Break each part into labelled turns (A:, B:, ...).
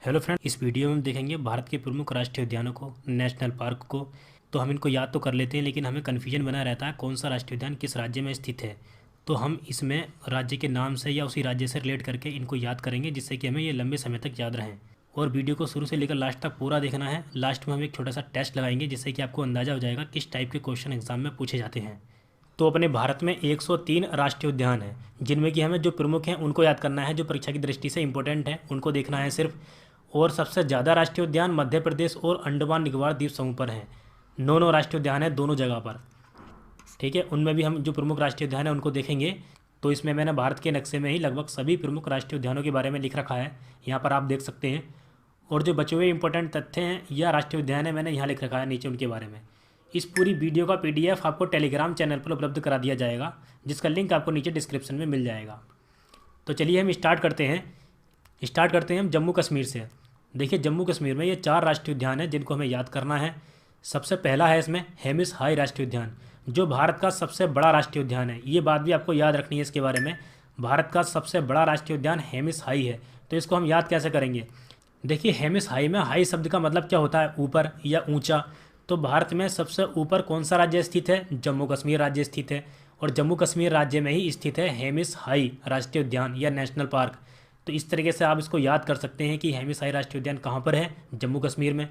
A: Hello friend, इस video में हम देखेंगे भारत के प्रमुख राष्ट्रीय उद्यानों को, नेशनल पार्क को। तो हम इनको याद तो कर लेते हैं, लेकिन हमें कन्फ्यूजन बना रहता है कौन सा राष्ट्रीय उद्यान किस राज्य में स्थित है। तो हम इसमें राज्य के नाम से या उसी राज्य से रिलेट करके इनको याद करेंगे, जिससे कि हमें ये लंबे समय तक याद रहें। और वीडियो को शुरू से लेकर लास्ट तक पूरा देखना है। लास्ट में हम एक छोटा सा टेस्ट लगाएंगे, जिससे कि आपको अंदाज़ा हो जाएगा किस टाइप के क्वेश्चन एग्जाम में पूछे जाते हैं। तो अपने भारत में 103 राष्ट्रीय उद्यान हैं, जिनमें कि हमें जो प्रमुख हैं उनको याद करना है, जो परीक्षा की दृष्टि से इंपॉर्टेंट है उनको देखना है सिर्फ। और सबसे ज़्यादा राष्ट्रीय उद्यान मध्य प्रदेश और अंडमान निकोबार द्वीप समूह पर हैं। 9 राष्ट्रीय उद्यान हैं दोनों जगह पर। ठीक है, उनमें भी हम जो प्रमुख राष्ट्रीय उद्यान है उनको देखेंगे। तो इसमें मैंने भारत के नक्शे में ही लगभग सभी प्रमुख राष्ट्रीय उद्यानों के बारे में लिख रखा है, यहाँ पर आप देख सकते हैं। और जो बचे हुए इंपॉर्टेंट तथ्य हैं या राष्ट्रीय उद्यान है, मैंने यहाँ लिख रखा है नीचे उनके बारे में। इस पूरी वीडियो का PDF आपको टेलीग्राम चैनल पर उपलब्ध करा दिया जाएगा, जिसका लिंक आपको नीचे डिस्क्रिप्शन में मिल जाएगा। तो चलिए हम स्टार्ट करते हैं हम जम्मू कश्मीर से। देखिए, जम्मू कश्मीर में ये 4 राष्ट्रीय उद्यान हैं जिनको हमें याद करना है। सबसे पहला है इसमें हेमिस हाई राष्ट्रीय उद्यान, जो भारत का सबसे बड़ा राष्ट्रीय उद्यान है। ये बात भी आपको याद रखनी है इसके बारे में। भारत का सबसे बड़ा राष्ट्रीय उद्यान हेमिस हाई है। तो इसको हम याद कैसे करेंगे? देखिए, हेमिस हाई में हाई शब्द का मतलब क्या होता है? ऊपर या ऊंचा। तो भारत में सबसे ऊपर कौन सा राज्य स्थित है? जम्मू कश्मीर राज्य स्थित है। और जम्मू कश्मीर राज्य में ही स्थित है हेमिस हाई राष्ट्रीय उद्यान या नेशनल पार्क। तो इस तरीके से आप इसको याद कर सकते हैं कि हेमिस हाई राष्ट्रीय उद्यान कहाँ पर है? जम्मू कश्मीर में।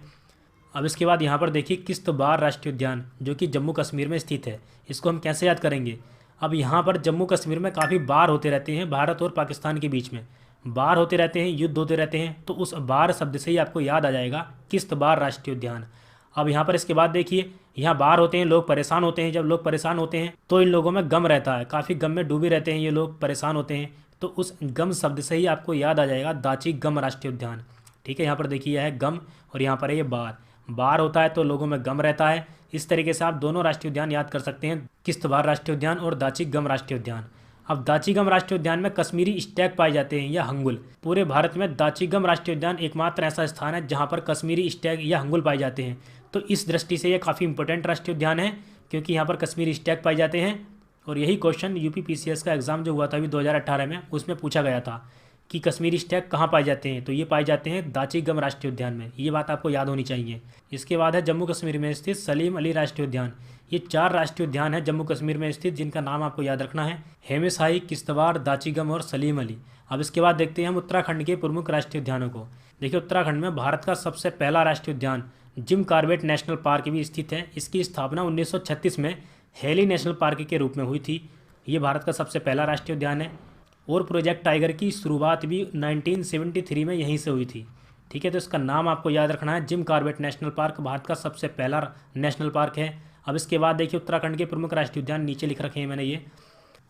A: अब इसके बाद यहाँ पर देखिए किश्तवाड़ राष्ट्रीय उद्यान, जो कि जम्मू कश्मीर में स्थित है। इसको हम कैसे याद करेंगे? अब यहाँ पर जम्मू कश्मीर में काफ़ी बार होते रहते हैं भारत और पाकिस्तान के बीच में। बार होते रहते हैं, युद्ध होते रहते हैं। तो उस बार शब्द से ही आपको याद आ जाएगा किश्तवाड़ राष्ट्रीय उद्यान। अब यहाँ पर इसके बाद देखिए, यहाँ बार होते हैं, लोग परेशान होते हैं। जब लोग परेशान होते हैं तो इन लोगों में गम रहता है, काफ़ी गम में डूबे रहते हैं ये लोग, परेशान होते हैं। तो उस गम शब्द से ही आपको याद आ जाएगा दाची गम राष्ट्रीय उद्यान। ठीक है, यहाँ पर देखिए यह है गम और यहाँ पर है ये बार। बार होता है तो लोगों में गम रहता है। इस तरीके से आप दोनों राष्ट्रीय उद्यान याद कर सकते हैं, किश्तवाड़ राष्ट्रीय उद्यान और दाची गम राष्ट्रीय उद्यान। अब दाची गम राष्ट्रीय उद्यान में कश्मीरी स्टैग पाए जाते हैं या हंगुल। पूरे भारत में दाची गम राष्ट्रीय उद्यान एकमात्र ऐसा स्थान है जहाँ पर कश्मीरी स्टैग या हंगुल पाए जाते हैं। तो इस दृष्टि से ये काफ़ी इंपॉर्टेंट राष्ट्रीय उद्यान है, क्योंकि यहाँ पर कश्मीरी स्टैग पाए जाते हैं। और यही क्वेश्चन यूपी PCS का एग्ज़ाम जो हुआ था अभी 2018 में, उसमें पूछा गया था कि कश्मीरी स्टैग कहाँ पाए जाते हैं। तो ये पाए जाते हैं दाची गम राष्ट्रीय उद्यान में। ये बात आपको याद होनी चाहिए। इसके बाद है जम्मू कश्मीर में स्थित सलीम अली राष्ट्रीय उद्यान। ये 4 राष्ट्रीय उद्यान है जम्मू कश्मीर में स्थित, जिनका नाम आपको याद रखना है, हेमिस हाई, किश्तवाड़, दाची गम और सलीम अली। अब इसके बाद देखते हैं हम उत्तराखंड के प्रमुख राष्ट्रीय उद्यानों को। देखिए, उत्तराखंड में भारत का सबसे पहला राष्ट्रीय उद्यान जिम कॉर्बेट नेशनल पार्क भी स्थित है। इसकी स्थापना 1936 में हेली नेशनल पार्क के रूप में हुई थी। ये भारत का सबसे पहला राष्ट्रीय उद्यान है। और प्रोजेक्ट टाइगर की शुरुआत भी 1973 में यहीं से हुई थी। ठीक है, तो इसका नाम आपको याद रखना है, Jim Corbett national park Bharat का सबसे पहला नेशनल पार्क है। अब इसके बाद देखिए उत्तराखंड के प्रमुख राष्ट्रीय उद्यान नीचे लिख रखे हैं मैंने ये।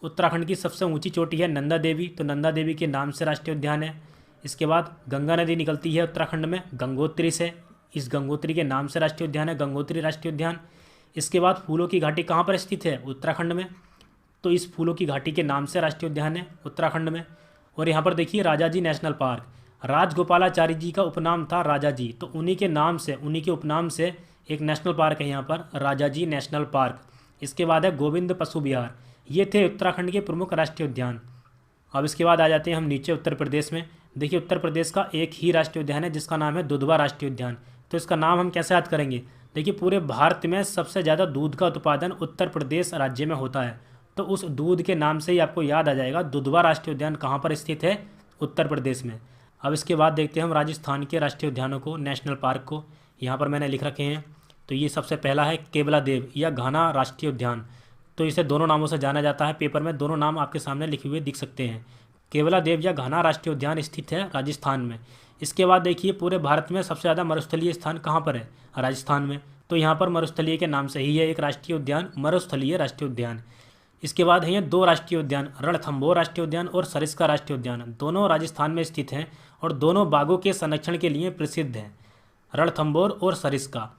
A: उत्तराखंड की सबसे ऊंची चोटी है नंदा देवी, तो नंदा देवी के नाम से राष्ट्रीय उद्यान है। इसके बाद गंगा नदी निकलती है उत्तराखंड में गंगोत्री से, इस गंगोत्री के नाम से राष्ट्रीय उद्यान है गंगोत्री राष्ट्रीय उद्यान। इसके बाद फूलों की घाटी कहाँ पर स्थित है? उत्तराखंड में। तो इस फूलों की घाटी के नाम से राष्ट्रीय उद्यान है उत्तराखंड में। और यहाँ पर देखिए राजाजी नेशनल पार्क, राजगोपालाचारी जी का उपनाम था राजा जी, तो उन्हीं के नाम से, उन्हीं के उपनाम से एक नेशनल पार्क है यहाँ पर, राजाजी नेशनल पार्क। इसके बाद है गोविंद पशु विहार। ये थे उत्तराखंड के प्रमुख राष्ट्रीय उद्यान। अब इसके बाद आ जाते हैं हम नीचे उत्तर प्रदेश में। देखिए, उत्तर प्रदेश का एक ही राष्ट्रीय उद्यान है जिसका नाम है दुधवा राष्ट्रीय उद्यान। तो इसका नाम हम कैसे याद करेंगे? देखिए, पूरे भारत में सबसे ज़्यादा दूध का उत्पादन उत्तर प्रदेश राज्य में होता है। तो उस दूध के नाम से ही आपको याद आ जाएगा दुधवा राष्ट्रीय उद्यान कहाँ पर स्थित है? उत्तर प्रदेश में। अब इसके बाद देखते हैं हम राजस्थान के राष्ट्रीय उद्यानों को, नेशनल पार्क को। यहाँ पर मैंने लिख रखे हैं। तो ये सबसे पहला है केवला देव या घाना राष्ट्रीय उद्यान। तो इसे दोनों नामों से जाना जाता है, पेपर में दोनों नाम आपके सामने लिखे हुए दिख सकते हैं। केवला देव या घाना राष्ट्रीय उद्यान स्थित है राजस्थान में। इसके बाद देखिए, पूरे भारत में सबसे ज़्यादा मरुस्थलीय स्थान कहाँ पर है? राजस्थान में। तो यहाँ पर मरुस्थलीय के नाम से ही है एक राष्ट्रीय उद्यान, मरुस्थलीय राष्ट्रीय उद्यान। इसके बाद है ये 2 राष्ट्रीय उद्यान, रणथंभौर राष्ट्रीय उद्यान और सरिस्का राष्ट्रीय उद्यान। दोनों राजस्थान में स्थित हैं और दोनों बाघों के संरक्षण के लिए प्रसिद्ध हैं, रणथंभौर और सरिस्का।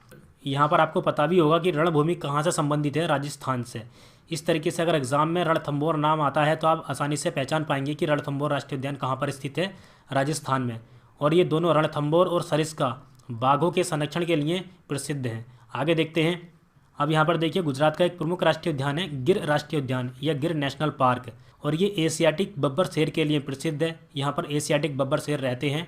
A: यहाँ पर आपको पता भी होगा कि रणभूमि कहाँ से संबंधित है? राजस्थान से। इस तरीके से अगर एग्जाम में रणथंभौर नाम आता है तो आप आसानी से पहचान पाएंगे कि रणथंभौर राष्ट्रीय उद्यान कहाँ पर स्थित है? राजस्थान में। और ये दोनों रणथंभौर और सरिस्का बाघों के संरक्षण के लिए प्रसिद्ध हैं। आगे देखते हैं। अब यहाँ पर देखिए, गुजरात का एक प्रमुख राष्ट्रीय उद्यान है गिर राष्ट्रीय उद्यान या गिर नेशनल पार्क, और ये एशियाटिक बब्बर शेर के लिए प्रसिद्ध है। यहाँ पर एशियाटिक बब्बर शेर रहते हैं।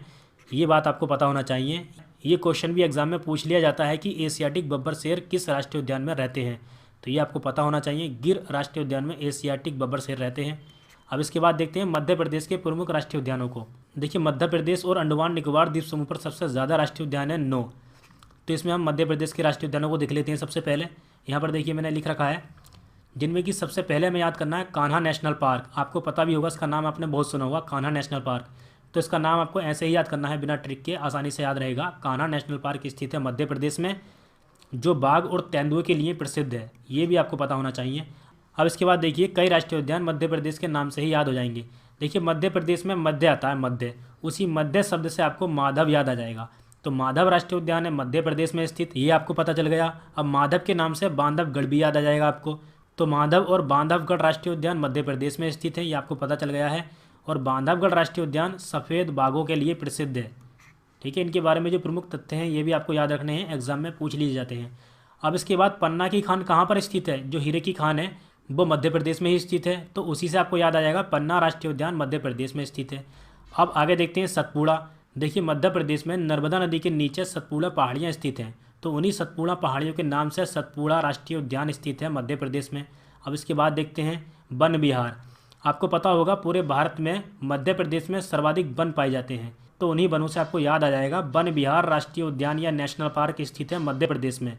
A: ये बात आपको पता होना चाहिए। ये क्वेश्चन भी एग्जाम में पूछ लिया जाता है कि एशियाटिक बब्बर शेर किस राष्ट्रीय उद्यान में रहते हैं, तो ये आपको पता होना चाहिए। गिर राष्ट्रीय उद्यान में एशियाटिक बब्बर शेर रहते हैं। अब इसके बाद देखते हैं मध्य प्रदेश के प्रमुख राष्ट्रीय उद्यानों को। देखिए मध्य प्रदेश और अंडमान निकोबार द्वीप समूह पर सबसे ज़्यादा राष्ट्रीय उद्यान है 9। तो इसमें हम मध्य प्रदेश के राष्ट्रीय उद्यानों को देख लेते हैं। सबसे पहले यहाँ पर देखिए मैंने लिख रखा है, जिनमें कि सबसे पहले हमें याद करना है कान्हा नेशनल पार्क। आपको पता भी होगा, इसका नाम आपने बहुत सुना होगा, कान्हा नेशनल पार्क। तो इसका नाम आपको ऐसे ही याद करना है, बिना ट्रिक के, आसानी से याद रहेगा। कान्हा नेशनल पार्क स्थित है मध्य प्रदेश में, जो बाघ और तेंदुए के लिए प्रसिद्ध है। ये भी आपको पता होना चाहिए। अब इसके बाद देखिए कई राष्ट्रीय उद्यान मध्य प्रदेश के नाम से ही याद हो जाएंगे। देखिए मध्य प्रदेश में मध्य आता है, मध्य, उसी मध्य शब्द से आपको माधव याद आ जाएगा। तो माधव राष्ट्रीय उद्यान है मध्य प्रदेश में स्थित, ये आपको पता चल गया। अब माधव के नाम से बांधवगढ़ भी याद आ जाएगा आपको। तो माधव और बांधवगढ़ राष्ट्रीय उद्यान मध्य प्रदेश में स्थित है, ये आपको पता चल गया है। और बांधवगढ़ राष्ट्रीय उद्यान सफ़ेद बाघों के लिए प्रसिद्ध है। ठीक है, इनके बारे में जो प्रमुख तथ्य हैं ये भी आपको याद रखने हैं, एग्जाम में पूछ लिए जाते हैं। अब इसके बाद पन्ना की खान कहाँ पर स्थित है? जो हीरे की खान है वो मध्य प्रदेश में ही स्थित है, तो उसी से आपको याद आ जाएगा पन्ना राष्ट्रीय उद्यान मध्य प्रदेश में स्थित है। अब आगे देखते हैं सतपुड़ा। देखिए मध्य प्रदेश में नर्मदा नदी के नीचे सतपुड़ा पहाड़ियाँ स्थित हैं, तो उन्हीं सतपुड़ा पहाड़ियों के नाम से सतपुड़ा राष्ट्रीय उद्यान स्थित है मध्य प्रदेश में। अब इसके बाद देखते हैं वन विहार। आपको पता होगा पूरे भारत में मध्य प्रदेश में सर्वाधिक वन पाए जाते हैं, तो उन्हीं वनों से आपको याद आ जाएगा वन विहार राष्ट्रीय उद्यान या नेशनल पार्क स्थित है मध्य प्रदेश में।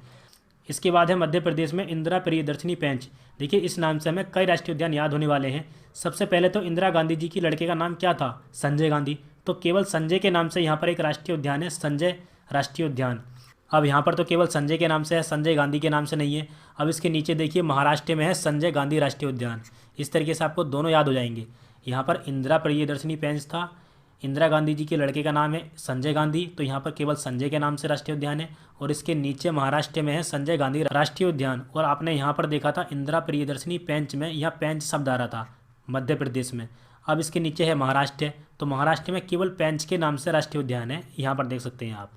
A: इसके बाद है मध्य प्रदेश में इंदिरा प्रियदर्शनी पेंच। देखिए इस नाम से हमें कई राष्ट्रीय उद्यान याद होने वाले हैं। सबसे पहले तो इंदिरा गांधी जी की लड़के का नाम क्या था? संजय गांधी। तो केवल संजय के नाम से यहाँ पर एक राष्ट्रीय उद्यान है, संजय राष्ट्रीय उद्यान। अब यहाँ पर तो केवल संजय के नाम से है, संजय गांधी के नाम से नहीं है। अब इसके नीचे देखिए महाराष्ट्र में है संजय गांधी राष्ट्रीय उद्यान। इस तरीके से आपको दोनों याद हो जाएंगे। यहाँ पर इंदिरा प्रियदर्शनी पेंच था, इंदिरा गांधी जी के लड़के का नाम है संजय गांधी, तो यहाँ पर केवल संजय के नाम से राष्ट्रीय उद्यान है। और इसके नीचे महाराष्ट्र में है संजय गांधी राष्ट्रीय उद्यान। और आपने यहाँ पर देखा था इंदिरा प्रियदर्शनी पेंच में, यहाँ पेंच शब्द आ रहा था मध्य प्रदेश में। अब इसके नीचे है महाराष्ट्र, तो महाराष्ट्र में केवल पेंच के नाम से राष्ट्रीय उद्यान है, यहाँ पर देख सकते हैं आप।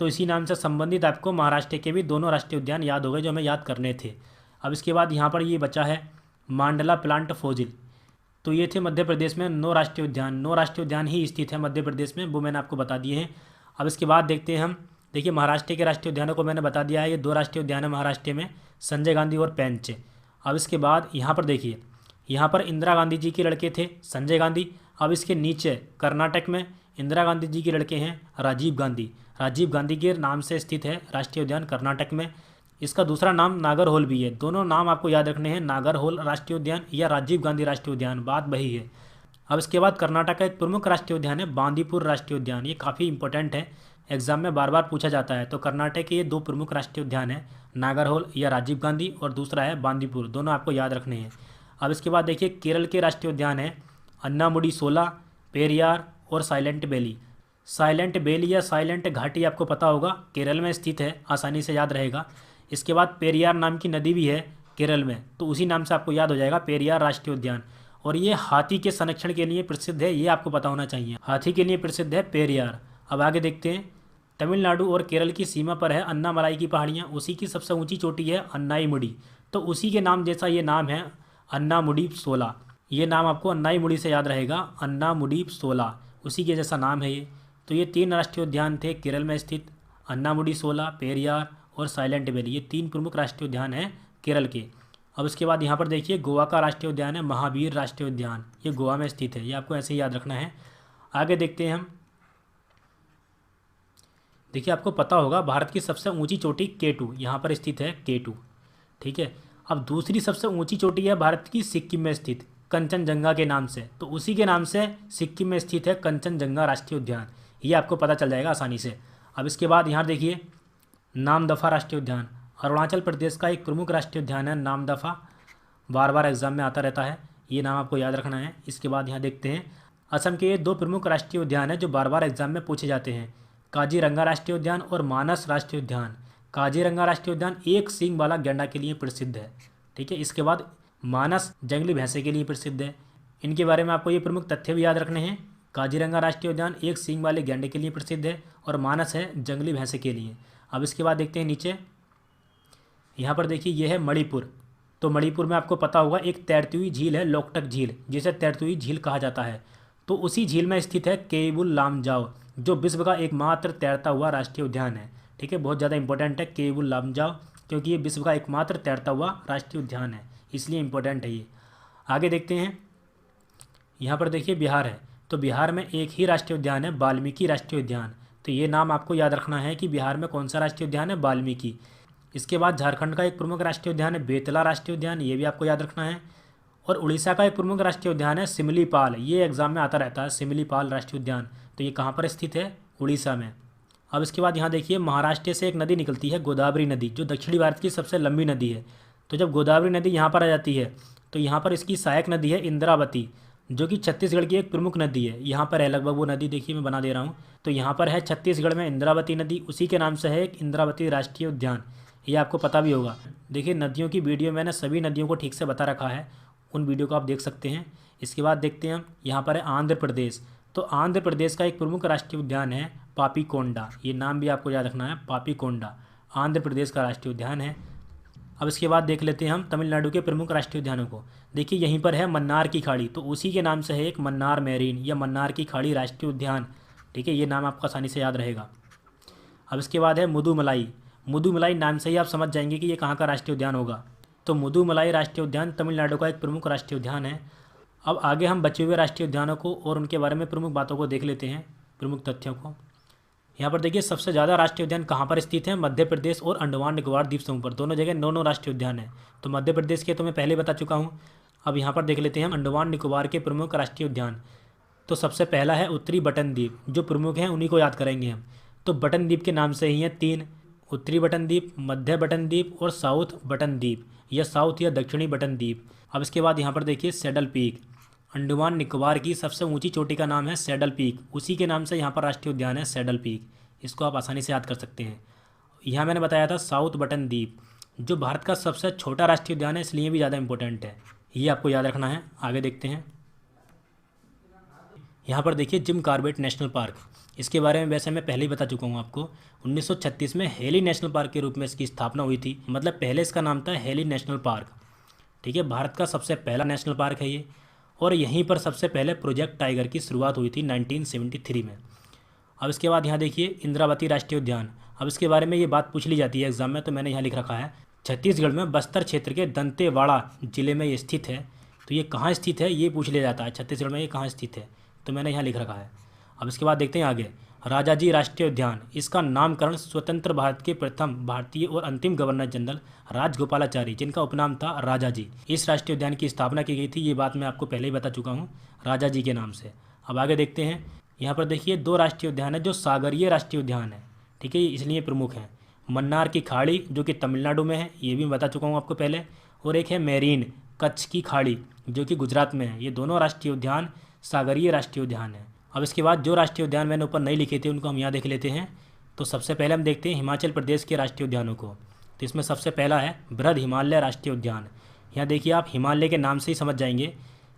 A: तो इसी नाम से संबंधित आपको महाराष्ट्र के भी दोनों राष्ट्रीय उद्यान याद हो गए जो हमें याद करने थे। अब इसके बाद यहाँ पर ये बचा है मांडला प्लांट फोजिल। तो ये थे मध्य प्रदेश में 9 राष्ट्रीय उद्यान। 9 राष्ट्रीय उद्यान ही स्थित है मध्य प्रदेश में, वो मैंने आपको बता दिए हैं। अब इसके बाद देखते हैं हम, देखिए महाराष्ट्र के राष्ट्रीय उद्यानों को मैंने बता दिया है, ये 2 राष्ट्रीय उद्यान है महाराष्ट्र में, संजय गांधी और पेंच। अब इसके बाद यहाँ पर देखिए, यहाँ पर इंदिरा गांधी जी के लड़के थे संजय गांधी। अब इसके नीचे कर्नाटक में इंदिरा गांधी जी के लड़के हैं राजीव गांधी। राजीव गांधी के नाम से स्थित है राष्ट्रीय उद्यान कर्नाटक में। इसका दूसरा नाम नागरहोल भी है। दोनों नाम आपको याद रखने हैं, नागरहोल राष्ट्रीय उद्यान या राजीव गांधी राष्ट्रीय उद्यान, बात वही है। अब इसके बाद कर्नाटक का एक प्रमुख राष्ट्रीय उद्यान है बांदीपुर राष्ट्रीय उद्यान। ये काफ़ी इंपॉर्टेंट है, एग्जाम में बार बार पूछा जाता है। तो कर्नाटक के ये 2 प्रमुख राष्ट्रीय उद्यान हैं, नागरहोल या राजीव गांधी, और दूसरा है बांदीपुर, दोनों आपको याद रखने हैं। अब इसके बाद देखिए केरल के राष्ट्रीय उद्यान है अन्नामुडी सोला, पेरियार और साइलेंट वैली। साइलेंट वैली या साइलेंट घाटी आपको पता होगा केरल में स्थित है, आसानी से याद रहेगा। इसके बाद पेरियार नाम की नदी भी है केरल में, तो उसी नाम से आपको याद हो जाएगा पेरियार राष्ट्रीय उद्यान। और ये हाथी के संरक्षण के लिए प्रसिद्ध है, ये आपको पता होना चाहिए, हाथी के लिए प्रसिद्ध है पेरियार। अब आगे देखते हैं, तमिलनाडु और केरल की सीमा पर है अन्नामलाई की पहाड़ियाँ, उसी की सबसे ऊंची चोटी है अन्नाईमुडी। तो उसी के नाम जैसा ये नाम है अन्नामुडी सोला, ये नाम आपको अन्नाईमुडी से याद रहेगा, अन्नामुडी सोला, उसी के जैसा नाम है ये। तो ये 3 राष्ट्रीय उद्यान थे केरल में स्थित, अन्नामुडी सोला, पेरियार और साइलेंट वैली। ये 3 प्रमुख राष्ट्रीय उद्यान हैं केरल के। अब इसके बाद यहाँ पर देखिए गोवा का राष्ट्रीय उद्यान है महावीर राष्ट्रीय उद्यान, ये गोवा में स्थित है, ये आपको ऐसे ही याद रखना है। आगे देखते हैं हम, देखिए आपको पता होगा भारत की सबसे ऊंची चोटी K2 यहाँ पर स्थित है, K2, ठीक है। अब दूसरी सबसे ऊंची चोटी है भारत की सिक्किम में स्थित कंचनजंगा के नाम से, तो उसी के नाम से सिक्किम में स्थित है कंचनजंगा राष्ट्रीय उद्यान, ये आपको पता चल जाएगा आसानी से। अब इसके बाद यहाँ देखिए नामदफा राष्ट्रीय उद्यान, अरुणाचल प्रदेश का एक प्रमुख राष्ट्रीय उद्यान है नामदफा, बार बार एग्जाम में आता रहता है, ये नाम आपको याद रखना है। इसके बाद यहाँ देखते हैं असम के 2 प्रमुख राष्ट्रीय उद्यान हैं जो बार बार एग्जाम में पूछे जाते हैं, काजीरंगा राष्ट्रीय उद्यान और मानस राष्ट्रीय उद्यान। काजीरंगा राष्ट्रीय उद्यान एक सींग वाला गैंडा के लिए प्रसिद्ध है, ठीक है। इसके बाद मानस जंगली भैंसे के लिए प्रसिद्ध है। इनके बारे में आपको ये प्रमुख तथ्य भी याद रखने हैं, काजीरंगा राष्ट्रीय उद्यान एक सींग वाले गैंडे के लिए प्रसिद्ध है और मानस है जंगली भैंसे के लिए। अब इसके बाद देखते हैं नीचे, यहाँ पर देखिए ये है मणिपुर। तो मणिपुर में आपको पता होगा एक तैरती हुई झील है लोकटक झील, जिसे तैरती हुई झील कहा जाता है, तो उसी झील में स्थित है केबुल लामजाओ। जो विश्व का एकमात्र तैरता हुआ राष्ट्रीय उद्यान है। ठीक है, बहुत ज़्यादा इंपॉर्टेंट है केवुल लामजाओ, क्योंकि ये विश्व का एकमात्र तैरता हुआ राष्ट्रीय उद्यान है, इसलिए इंपॉर्टेंट है ये। आगे देखते हैं, यहाँ पर देखिए बिहार है, तो बिहार में एक ही राष्ट्रीय उद्यान है, वाल्मीकि राष्ट्रीय उद्यान। तो ये नाम आपको याद रखना है कि बिहार में कौन सा राष्ट्रीय उद्यान है, वाल्मीकि। इसके बाद झारखंड का एक प्रमुख राष्ट्रीय उद्यान है बेतला राष्ट्रीय उद्यान, ये भी आपको याद रखना है। और उड़ीसा का एक प्रमुख राष्ट्रीय उद्यान है सिमलीपाल, ये एग्जाम में आता रहता है, सिमलीपाल राष्ट्रीय उद्यान। तो ये कहाँ पर स्थित है, उड़ीसा में। अब इसके बाद यहाँ देखिए महाराष्ट्र से एक नदी निकलती है गोदावरी नदी, जो दक्षिणी भारत की सबसे लंबी नदी है। तो जब गोदावरी नदी यहाँ पर आ जाती है तो यहाँ पर इसकी सहायक नदी है इंद्रावती, जो कि छत्तीसगढ़ की एक प्रमुख नदी है। यहाँ पर है लगभग वो नदी, देखिए मैं बना दे रहा हूँ। तो यहाँ पर है छत्तीसगढ़ में इंद्रावती नदी, उसी के नाम से है एक इंद्रावती राष्ट्रीय उद्यान, ये आपको पता भी होगा। देखिए नदियों की वीडियो मैंने सभी नदियों को ठीक से बता रखा है, उन वीडियो को आप देख सकते हैं। इसके बाद देखते हैं हम, यहाँ पर है आंध्र प्रदेश। तो आंध्र प्रदेश का एक प्रमुख राष्ट्रीय उद्यान है पापीकोंडा, ये नाम भी आपको याद रखना है, पापीकोंडा आंध्र प्रदेश का राष्ट्रीय उद्यान है। अब इसके बाद देख लेते हैं हम तमिलनाडु के प्रमुख राष्ट्रीय उद्यानों को। देखिए यहीं पर है मन्नार की खाड़ी, तो उसी के नाम से है एक मन्नार मैरीन या मन्नार की खाड़ी राष्ट्रीय उद्यान। ठीक है, ये नाम आपको आसानी से याद रहेगा। अब इसके बाद है मुदुमलाई। मुदुमलाई नाम से ही आप समझ जाएंगे कि ये कहाँ का राष्ट्रीय उद्यान होगा। तो मुदुमलाई राष्ट्रीय उद्यान तमिलनाडु का एक प्रमुख राष्ट्रीय उद्यान है। अब आगे हम बचे हुए राष्ट्रीय उद्यानों को और उनके बारे में प्रमुख बातों को देख लेते हैं, प्रमुख तथ्यों को। यहाँ पर देखिए सबसे ज़्यादा राष्ट्रीय उद्यान कहाँ पर स्थित है, मध्य प्रदेश और अंडमान निकोबार द्वीप समूह पर, दोनों जगह 9 राष्ट्रीय उद्यान है। तो मध्य प्रदेश के तो मैं पहले बता चुका हूँ। अब यहाँ पर देख लेते हैं हम अंडमान निकोबार के प्रमुख राष्ट्रीय उद्यान। तो सबसे पहला है उत्तरी बटन द्वीप, जो प्रमुख हैं उन्हीं को याद करेंगे हम। तो बटन द्वीप के नाम से ही हैं 3, उत्तरी बटन द्वीप, मध्य बटन द्वीप और साउथ बटन द्वीप, या साउथ या दक्षिणी बटन द्वीप। अब इसके बाद यहाँ पर देखिए सैडल पीक, अंडमान निकोबार की सबसे ऊंची चोटी का नाम है सैडल पीक, उसी के नाम से यहाँ पर राष्ट्रीय उद्यान है सैडल पीक, इसको आप आसानी से याद कर सकते हैं। यहाँ मैंने बताया था साउथ बटन द्वीप, जो भारत का सबसे छोटा राष्ट्रीय उद्यान है, इसलिए भी ज़्यादा इंपॉर्टेंट है, ये आपको याद रखना है। आगे देखते हैं, यहाँ पर देखिए जिम कॉर्बेट नेशनल पार्क, इसके बारे में वैसे मैं पहले ही बता चुका हूँ आपको। 1936 में हेली नेशनल पार्क के रूप में इसकी स्थापना हुई थी, मतलब पहले इसका नाम था हेली नेशनल पार्क। ठीक है, भारत का सबसे पहला नेशनल पार्क है ये, और यहीं पर सबसे पहले प्रोजेक्ट टाइगर की शुरुआत हुई थी 1973 में। अब इसके बाद यहाँ देखिए इंद्रावती राष्ट्रीय उद्यान। अब इसके बारे में ये बात पूछ ली जाती है एग्जाम में, तो मैंने यहाँ लिख रखा है छत्तीसगढ़ में बस्तर क्षेत्र के दंतेवाड़ा जिले में ये स्थित है। तो ये कहाँ स्थित है ये पूछ लिया जाता है, छत्तीसगढ़ में ये कहाँ स्थित है, तो मैंने यहाँ लिख रखा है। अब इसके बाद देखते हैं आगे, राजाजी राष्ट्रीय उद्यान, इसका नामकरण स्वतंत्र भारत के प्रथम भारतीय और अंतिम गवर्नर जनरल राजगोपालाचारी, जिनका उपनाम था राजाजी, इस राष्ट्रीय उद्यान की स्थापना की गई थी। ये बात मैं आपको पहले ही बता चुका हूँ, राजाजी के नाम से। अब आगे देखते हैं, यहाँ पर देखिए 2 राष्ट्रीय उद्यान है जो सागरीय राष्ट्रीय उद्यान है। ठीक है, इसलिए प्रमुख हैं। मन्नार की खाड़ी जो कि तमिलनाडु में है, ये भी मैं बता चुका हूँ आपको पहले, और एक है मेरीन कच्छ की खाड़ी जो कि गुजरात में है। ये दोनों राष्ट्रीय उद्यान सागरीय राष्ट्रीय उद्यान है। अब इसके बाद जो राष्ट्रीय उद्यान मैंने ऊपर नहीं लिखे थे उनको हम यहाँ देख लेते हैं। तो सबसे पहले हम देखते हैं हिमाचल प्रदेश के राष्ट्रीय उद्यानों को। तो इसमें सबसे पहला है बृहद हिमालय राष्ट्रीय उद्यान। यहाँ देखिए आप हिमालय के नाम से ही समझ जाएंगे,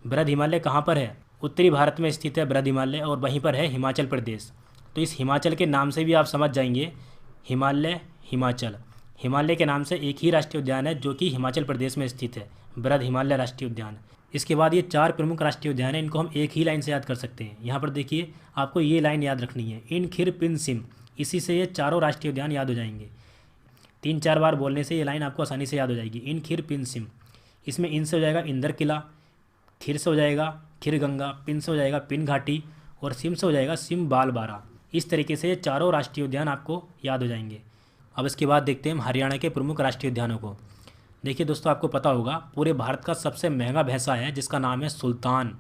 A: बृहद हिमालय कहाँ पर है, उत्तरी भारत में स्थित है बृहद हिमालय, और वहीं पर है हिमाचल प्रदेश। तो इस हिमाचल के नाम से भी आप समझ जाएंगे, हिमालय हिमाचल, हिमालय के नाम से एक ही राष्ट्रीय उद्यान है जो कि हिमाचल प्रदेश में स्थित है, बृहद हिमालय राष्ट्रीय उद्यान। इसके बाद ये 4 प्रमुख राष्ट्रीय उद्यान हैं, इनको हम एक ही लाइन से याद कर सकते हैं। यहाँ पर देखिए आपको ये लाइन याद रखनी है, इन खिर पिन सिम, इसी से ये चारों राष्ट्रीय उद्यान याद हो जाएंगे। 3-4 बार बोलने से ये लाइन आपको आसानी से याद हो जाएगी, इन खिर पिन सिम। इसमें इन से हो जाएगा इंदर किला, खिर से हो जाएगा खिर गंगा, पिन से हो जाएगा पिन घाटी, और सिम से हो जाएगा सिम बालबारा। इस तरीके से ये चारों राष्ट्रीय उद्यान आपको याद हो जाएंगे। अब इसके बाद देखते हैं हम हरियाणा के प्रमुख राष्ट्रीय उद्यानों को। देखिए दोस्तों आपको पता होगा पूरे भारत का सबसे महंगा भैंसा है जिसका नाम है सुल्तान,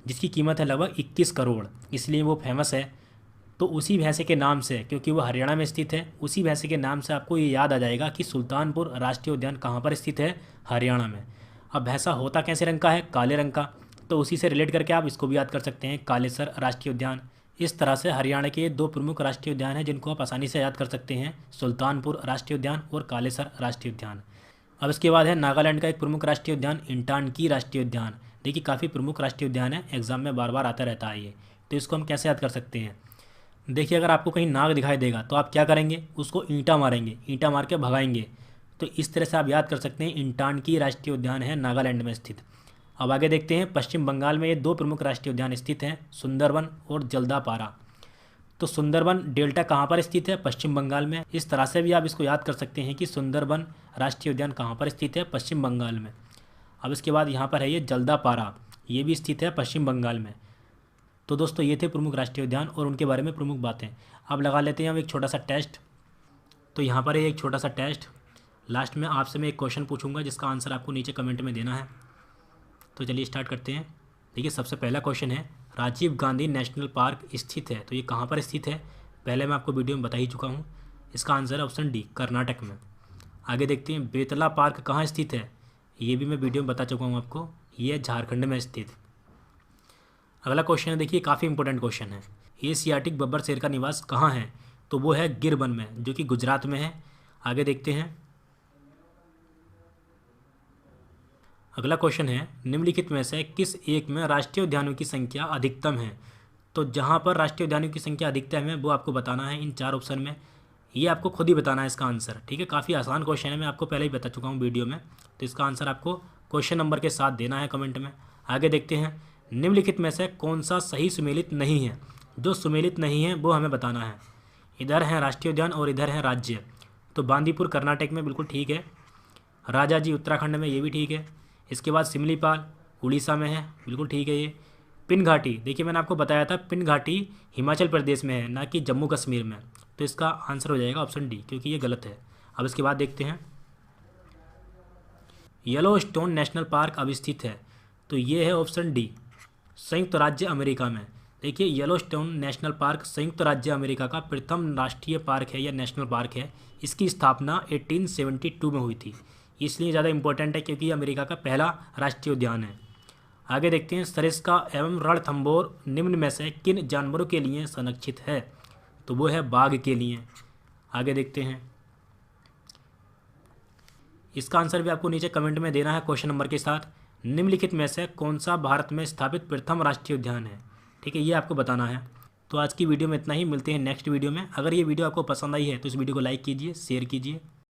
A: जिसकी कीमत है लगभग 21 करोड़, इसलिए वो फेमस है। तो उसी भैंसे के नाम से, क्योंकि वो हरियाणा में स्थित है, उसी भैंसे के नाम से आपको ये याद आ जाएगा कि सुल्तानपुर राष्ट्रीय उद्यान कहाँ पर स्थित है, हरियाणा में। अब भैंसा होता कैसे रंग का है, काले रंग का, तो उसी से रिलेट करके आप इसको भी याद कर सकते हैं, कालेसर राष्ट्रीय उद्यान। इस तरह से हरियाणा के 2 प्रमुख राष्ट्रीय उद्यान हैं जिनको आप आसानी से याद कर सकते हैं, सुल्तानपुर राष्ट्रीय उद्यान और कालेसर राष्ट्रीय उद्यान। अब इसके बाद है नागालैंड का एक प्रमुख राष्ट्रीय उद्यान इंटानकी राष्ट्रीय उद्यान। देखिए काफ़ी प्रमुख राष्ट्रीय उद्यान है, एग्जाम में बार बार आता रहता है ये, तो इसको हम कैसे याद कर सकते हैं। देखिए अगर आपको कहीं नाग दिखाई देगा तो आप क्या करेंगे, उसको ईंटा मारेंगे, ईंटा मार के भगाएंगे। तो इस तरह से आप याद कर सकते हैं, इंटानकी राष्ट्रीय उद्यान है नागालैंड में स्थित। अब आगे देखते हैं, पश्चिम बंगाल में ये 2 प्रमुख राष्ट्रीय उद्यान स्थित हैं, सुंदरवन और जल्दापारा। तो सुंदरबन डेल्टा कहाँ पर स्थित है? पश्चिम बंगाल में। इस तरह से भी आप इसको याद कर सकते हैं कि सुंदरबन राष्ट्रीय उद्यान कहाँ पर स्थित है? पश्चिम बंगाल में। अब इसके बाद यहाँ पर है ये जल्दापारा, ये भी स्थित है पश्चिम बंगाल में। तो दोस्तों ये थे प्रमुख राष्ट्रीय उद्यान और उनके बारे में प्रमुख बातें। अब लगा लेते हैं हम एक छोटा सा टेस्ट। तो यहाँ पर है एक छोटा सा टेस्ट, लास्ट में आपसे मैं एक क्वेश्चन पूछूंगा जिसका आंसर आपको नीचे कमेंट में देना है। तो चलिए स्टार्ट करते हैं। देखिए सबसे पहला क्वेश्चन है, राजीव गांधी नेशनल पार्क स्थित है, तो ये कहाँ पर स्थित है? पहले मैं आपको वीडियो में बता ही चुका हूँ। इसका आंसर है ऑप्शन डी, कर्नाटक में। आगे देखते हैं, बेतला पार्क कहाँ स्थित है? ये भी मैं वीडियो में बता चुका हूँ आपको, ये है झारखंड में स्थित। अगला क्वेश्चन है, देखिए काफ़ी इंपॉर्टेंट क्वेश्चन है, एशियाटिक बब्बर शेर का निवास कहाँ है? तो वो है गिरवन में, जो कि गुजरात में है। आगे देखते हैं, अगला क्वेश्चन है, निम्नलिखित में से किस एक में राष्ट्रीय उद्यानों की संख्या अधिकतम है? तो जहाँ पर राष्ट्रीय उद्यानों की संख्या अधिकतम है वो आपको बताना है इन 4 ऑप्शन में। ये आपको खुद ही बताना है इसका आंसर, ठीक है। काफ़ी आसान क्वेश्चन है, मैं आपको पहले ही बता चुका हूँ वीडियो में। तो इसका आंसर आपको क्वेश्चन नंबर के साथ देना है कमेंट में। आगे देखते हैं, निम्नलिखित में से कौन सा सही सुमेलित नहीं है? जो सुमेलित नहीं है वो हमें बताना है। इधर है राष्ट्रीय उद्यान और इधर है राज्य। तो बांदीपुर कर्नाटक में, बिल्कुल ठीक है। राजाजी उत्तराखंड में, ये भी ठीक है। इसके बाद सिमलीपाल उड़ीसा में है, बिल्कुल ठीक है ये। पिन घाटी, देखिए मैंने आपको बताया था पिन घाटी हिमाचल प्रदेश में है, ना कि जम्मू कश्मीर में। तो इसका आंसर हो जाएगा ऑप्शन डी, क्योंकि ये गलत है। अब इसके बाद देखते हैं, येलोस्टोन नेशनल पार्क अब स्थित है, तो ये है ऑप्शन डी, संयुक्त राज्य अमेरिका में। देखिए येलोस्टोन नेशनल पार्क संयुक्त राज्य अमेरिका का प्रथम राष्ट्रीय पार्क है या नेशनल पार्क है। इसकी स्थापना 1872 में हुई थी, इसलिए ज़्यादा इंपॉर्टेंट है क्योंकि ये अमेरिका का पहला राष्ट्रीय उद्यान है। आगे देखते हैं, सरिस्का एवं रणथंभौर निम्न में से किन जानवरों के लिए संरक्षित है? तो वो है बाघ के लिए। आगे देखते हैं, इसका आंसर भी आपको नीचे कमेंट में देना है क्वेश्चन नंबर के साथ। निम्नलिखित में से कौन सा भारत में स्थापित प्रथम राष्ट्रीय उद्यान है? ठीक है, ये आपको बताना है। तो आज की वीडियो में इतना ही, मिलते हैं नेक्स्ट वीडियो में। अगर ये वीडियो आपको पसंद आई है तो इस वीडियो को लाइक कीजिए, शेयर कीजिए।